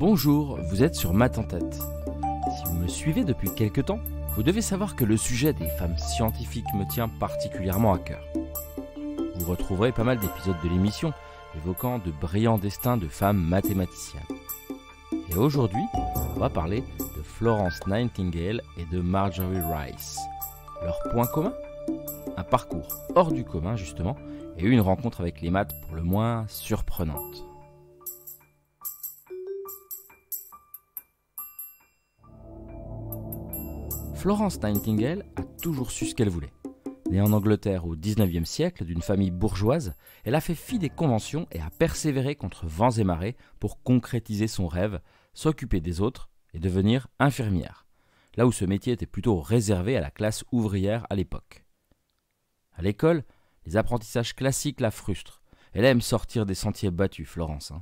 Bonjour, vous êtes sur Maths en tête. Si vous me suivez depuis quelque temps, vous devez savoir que le sujet des femmes scientifiques me tient particulièrement à cœur. Vous retrouverez pas mal d'épisodes de l'émission évoquant de brillants destins de femmes mathématiciennes. Et aujourd'hui, on va parler de Florence Nightingale et de Marjorie Rice. Leur point commun ? Un parcours hors du commun justement, et une rencontre avec les maths pour le moins surprenante. Florence Nightingale a toujours su ce qu'elle voulait. Née en Angleterre au XIXe siècle d'une famille bourgeoise, elle a fait fi des conventions et a persévéré contre vents et marées pour concrétiser son rêve, s'occuper des autres et devenir infirmière, là où ce métier était plutôt réservé à la classe ouvrière à l'époque. À l'école, les apprentissages classiques la frustrent. Elle aime sortir des sentiers battus, Florence.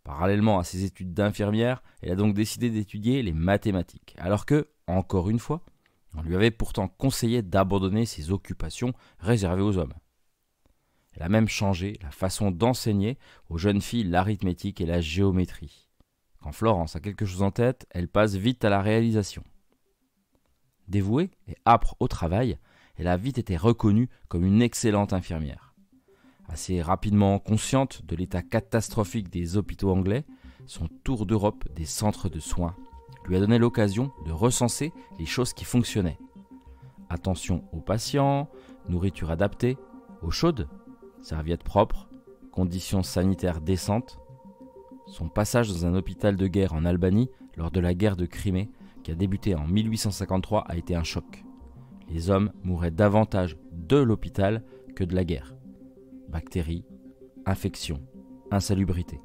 Parallèlement à ses études d'infirmière, elle a donc décidé d'étudier les mathématiques, alors que, encore une fois, on lui avait pourtant conseillé d'abandonner ses occupations réservées aux hommes. Elle a même changé la façon d'enseigner aux jeunes filles l'arithmétique et la géométrie. Quand Florence a quelque chose en tête, elle passe vite à la réalisation. Dévouée et âpre au travail, elle a vite été reconnue comme une excellente infirmière. Assez rapidement consciente de l'état catastrophique des hôpitaux anglais, son tour d'Europe des centres de soins lui a donné l'occasion de recenser les choses qui fonctionnaient. Attention aux patients, nourriture adaptée, eau chaude, serviettes propres, conditions sanitaires décentes. Son passage dans un hôpital de guerre en Albanie lors de la guerre de Crimée, qui a débuté en 1853, a été un choc. Les hommes mouraient davantage de l'hôpital que de la guerre. Bactéries, infections, insalubrité.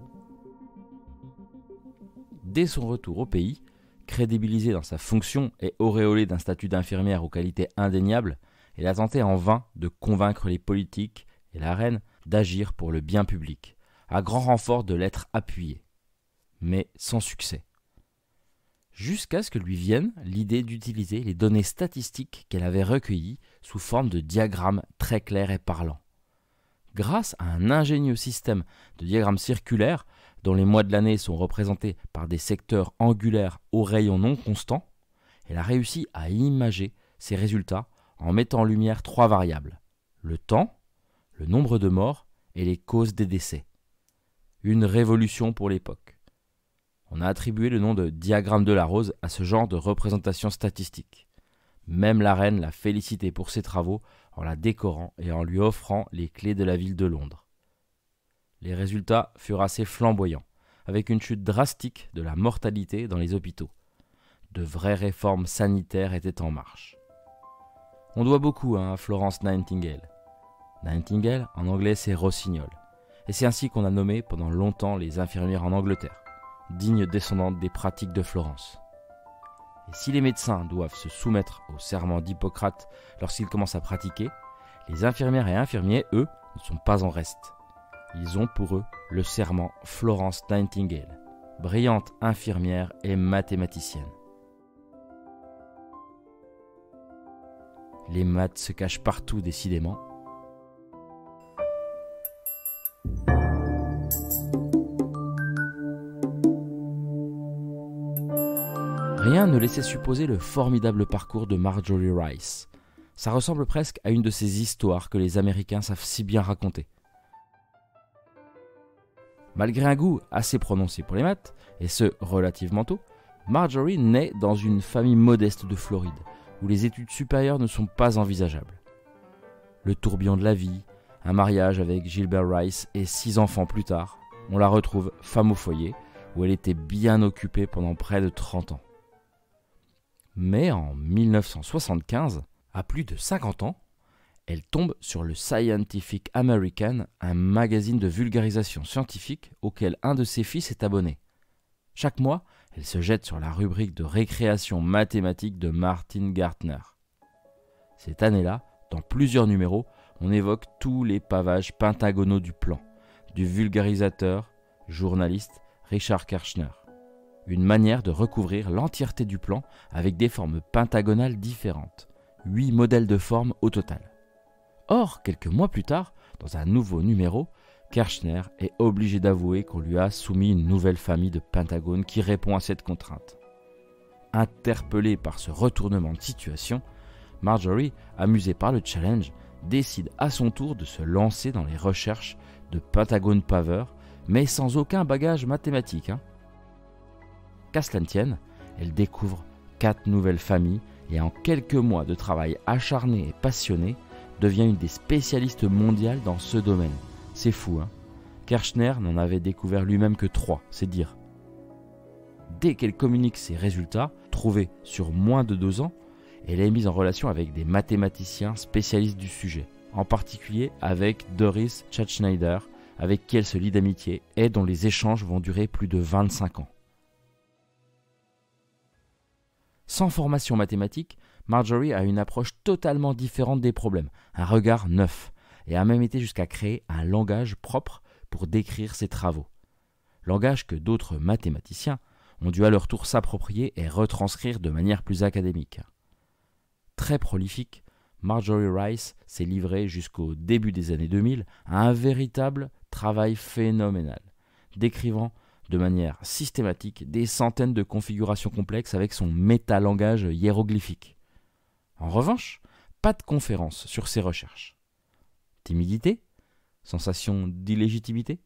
Dès son retour au pays, crédibilisée dans sa fonction et auréolée d'un statut d'infirmière aux qualités indéniables, elle a tenté en vain de convaincre les politiques et la reine d'agir pour le bien public, à grand renfort de l'être appuyée, mais sans succès. Jusqu'à ce que lui vienne l'idée d'utiliser les données statistiques qu'elle avait recueillies sous forme de diagrammes très clairs et parlants. Grâce à un ingénieux système de diagrammes circulaires, dont les mois de l'année sont représentés par des secteurs angulaires aux rayons non constants, elle a réussi à imager ses résultats en mettant en lumière 3 variables, le temps, le nombre de morts et les causes des décès. Une révolution pour l'époque. On a attribué le nom de diagramme de la rose à ce genre de représentation statistique. Même la reine l'a félicité pour ses travaux en la décorant et en lui offrant les clés de la ville de Londres. Les résultats furent assez flamboyants, avec une chute drastique de la mortalité dans les hôpitaux. De vraies réformes sanitaires étaient en marche. On doit beaucoup à Florence Nightingale. Nightingale, en anglais, c'est rossignol. Et c'est ainsi qu'on a nommé pendant longtemps les infirmières en Angleterre, dignes descendantes des pratiques de Florence. Et si les médecins doivent se soumettre au serment d'Hippocrate lorsqu'ils commencent à pratiquer, les infirmières et infirmiers, eux, ne sont pas en reste. Ils ont pour eux le serment Florence Nightingale, brillante infirmière et mathématicienne. Les maths se cachent partout décidément. Rien ne laissait supposer le formidable parcours de Marjorie Rice. Ça ressemble presque à une de ces histoires que les Américains savent si bien raconter. Malgré un goût assez prononcé pour les maths, et ce relativement tôt, Marjorie naît dans une famille modeste de Floride, où les études supérieures ne sont pas envisageables. Le tourbillon de la vie, un mariage avec Gilbert Rice et 6 enfants plus tard, on la retrouve femme au foyer, où elle était bien occupée pendant près de 30 ans. Mais en 1975, à plus de 50 ans, elle tombe sur le Scientific American, un magazine de vulgarisation scientifique auquel un de ses fils est abonné. Chaque mois, elle se jette sur la rubrique de récréation mathématique de Martin Gärtner. Cette année-là, dans plusieurs numéros, on évoque tous les pavages pentagonaux du plan, du vulgarisateur, journaliste Richard Kirchner. Une manière de recouvrir l'entièreté du plan avec des formes pentagonales différentes. 8 modèles de formes au total. Or, quelques mois plus tard, dans un nouveau numéro, Kirchner est obligé d'avouer qu'on lui a soumis une nouvelle famille de pentagones qui répond à cette contrainte. Interpellée par ce retournement de situation, Marjorie, amusée par le challenge, décide à son tour de se lancer dans les recherches de pentagones paveurs, mais sans aucun bagage mathématique. Qu'à cela ne tienne, elle découvre 4 nouvelles familles et en quelques mois de travail acharné et passionné, devient une des spécialistes mondiales dans ce domaine. C'est fou, Kirchner n'en avait découvert lui-même que 3, c'est dire. Dès qu'elle communique ses résultats, trouvés sur moins de 2 ans, elle est mise en relation avec des mathématiciens spécialistes du sujet, en particulier avec Doris Schatzschneider, avec qui elle se lie d'amitié et dont les échanges vont durer plus de 25 ans. Sans formation mathématique, Marjorie a une approche totalement différente des problèmes, un regard neuf, et a même été jusqu'à créer un langage propre pour décrire ses travaux. Langage que d'autres mathématiciens ont dû à leur tour s'approprier et retranscrire de manière plus académique. Très prolifique, Marjorie Rice s'est livrée jusqu'au début des années 2000 à un véritable travail phénoménal, décrivant de manière systématique des centaines de configurations complexes avec son métalangage hiéroglyphique. En revanche, pas de conférence sur ses recherches. Timidité ? Sensation d'illégitimité ?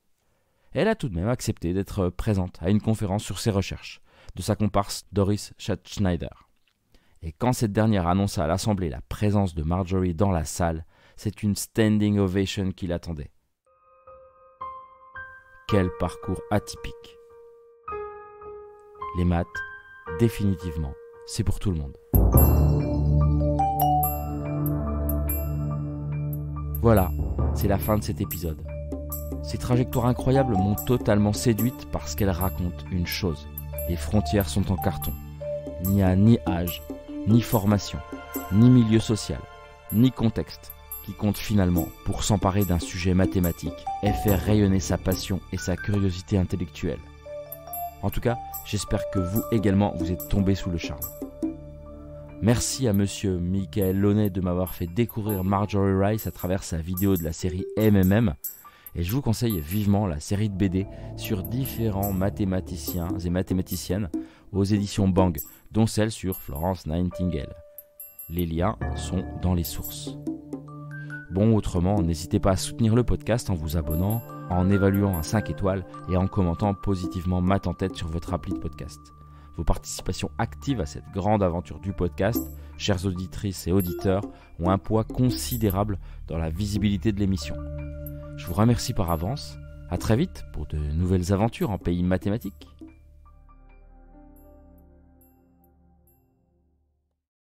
Elle a tout de même accepté d'être présente à une conférence sur ses recherches de sa comparse Doris Schatzschneider. Et quand cette dernière annonça à l'Assemblée la présence de Marjorie dans la salle, c'est une standing ovation qui l'attendait. Quel parcours atypique. Les maths, définitivement, c'est pour tout le monde. Voilà, c'est la fin de cet épisode. Ces trajectoires incroyables m'ont totalement séduite parce qu'elles racontent une chose. Les frontières sont en carton. Il n'y a ni âge, ni formation, ni milieu social, ni contexte qui compte finalement pour s'emparer d'un sujet mathématique et faire rayonner sa passion et sa curiosité intellectuelle. En tout cas, j'espère que vous également vous êtes tombés sous le charme. Merci à monsieur Michael Launay de m'avoir fait découvrir Marjorie Rice à travers sa vidéo de la série MMM. Et je vous conseille vivement la série de BD sur différents mathématiciens et mathématiciennes aux éditions Bang, dont celle sur Florence Nightingale. Les liens sont dans les sources. Bon, autrement, n'hésitez pas à soutenir le podcast en vous abonnant, en évaluant à 5 étoiles et en commentant positivement Maths en tête sur votre appli de podcast. Vos participations actives à cette grande aventure du podcast, chères auditrices et auditeurs, ont un poids considérable dans la visibilité de l'émission. Je vous remercie par avance. À très vite pour de nouvelles aventures en pays mathématiques.